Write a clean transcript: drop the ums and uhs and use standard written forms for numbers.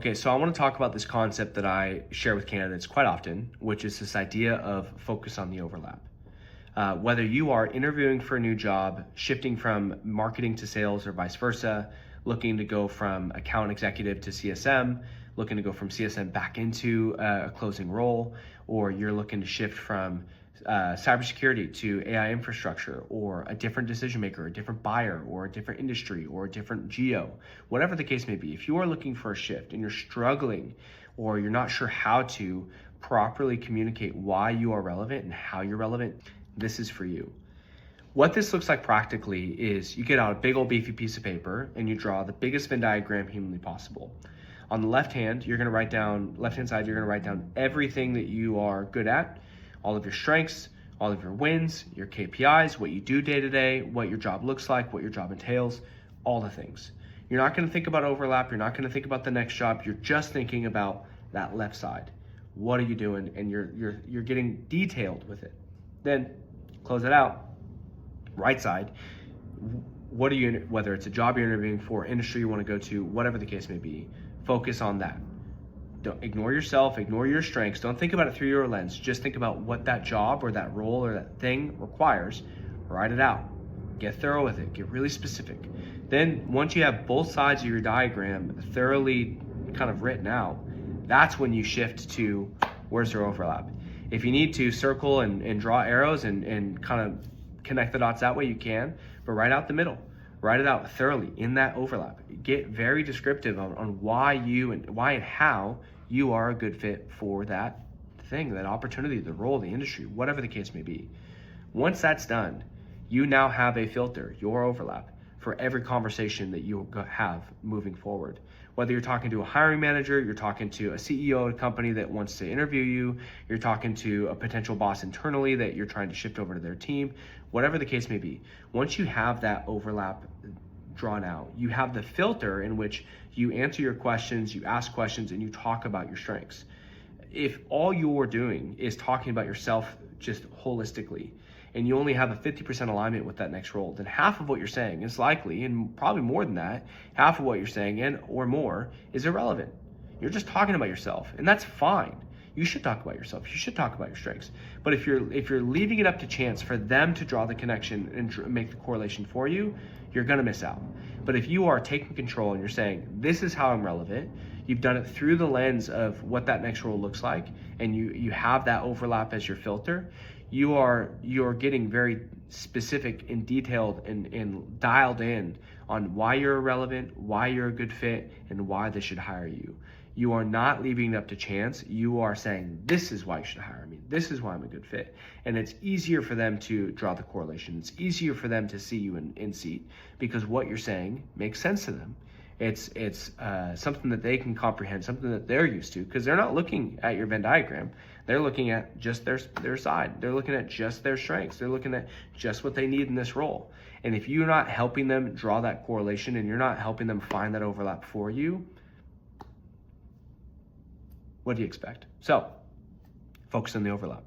Okay, so I want to talk about this concept that I share with candidates quite often, which is this idea of focus on the overlap. Whether you are interviewing for a new job, shifting from marketing to sales or vice versa, looking to go from account executive to CSM, looking to go from CSM back into a closing role, or you're looking to shift from cybersecurity to AI infrastructure, or a different decision maker, a different buyer, or a different industry, or a different geo, whatever the case may be. If you are looking for a shift and you're struggling, or you're not sure how to properly communicate why you are relevant and how you're relevant, this is for you. What this looks like practically is you get out a big old beefy piece of paper and you draw the biggest Venn diagram humanly possible. On the left hand side, you're gonna write down everything that you are good at, all of your strengths, all of your wins, your KPIs, what you do day to day, what your job looks like, what your job entails, all the things. You're not gonna think about overlap, you're not gonna think about the next job, you're just thinking about that left side. What are you doing? And you're getting detailed with it. Then close it out. Right side, what are you, whether it's a job you're interviewing for, industry you want to go to, whatever the case may be, focus on that. Don't ignore yourself, ignore your strengths. Don't think about it through your lens. Just think about what that job or that role or that thing requires. Write it out. Get thorough with it. Get really specific. Then once you have both sides of your diagram thoroughly kind of written out, that's when you shift to where's their overlap. If you need to circle and draw arrows and kind of connect the dots that way, you can, but write out the middle. Write it out thoroughly in that overlap. Get very descriptive on why and how you are a good fit for that thing, that opportunity, the role, the industry, whatever the case may be. Once that's done, you now have a filter, your overlap, for every conversation that you have moving forward. Whether you're talking to a hiring manager, you're talking to a CEO of a company that wants to interview you, you're talking to a potential boss internally that you're trying to shift over to their team, whatever the case may be. Once you have that overlap drawn out, you have the filter in which you answer your questions, you ask questions, and you talk about your strengths. If all you're doing is talking about yourself just holistically, and you only have a 50% alignment with that next role, then half of what you're saying is likely, and probably more than that, half of what you're saying and or more is irrelevant. You're just talking about yourself, and that's fine. You should talk about yourself. You should talk about your strengths. But if you're leaving it up to chance for them to draw the connection and make the correlation for you, you're gonna miss out. But if you are taking control and you're saying, this is how I'm relevant, you've done it through the lens of what that next role looks like, and you have that overlap as your filter, you're getting very specific and detailed and dialed in on why you're relevant, why you're a good fit, and why they should hire you. You are not leaving it up to chance. You are saying, this is why you should hire me. This is why I'm a good fit. And it's easier for them to draw the correlation. It's easier for them to see you in seat because what you're saying makes sense to them. It's something that they can comprehend, something that they're used to, because they're not looking at your Venn diagram. They're looking at just their side. They're looking at just their strengths. They're looking at just what they need in this role. And if you're not helping them draw that correlation and you're not helping them find that overlap for you, what do you expect? So, focus on the overlap.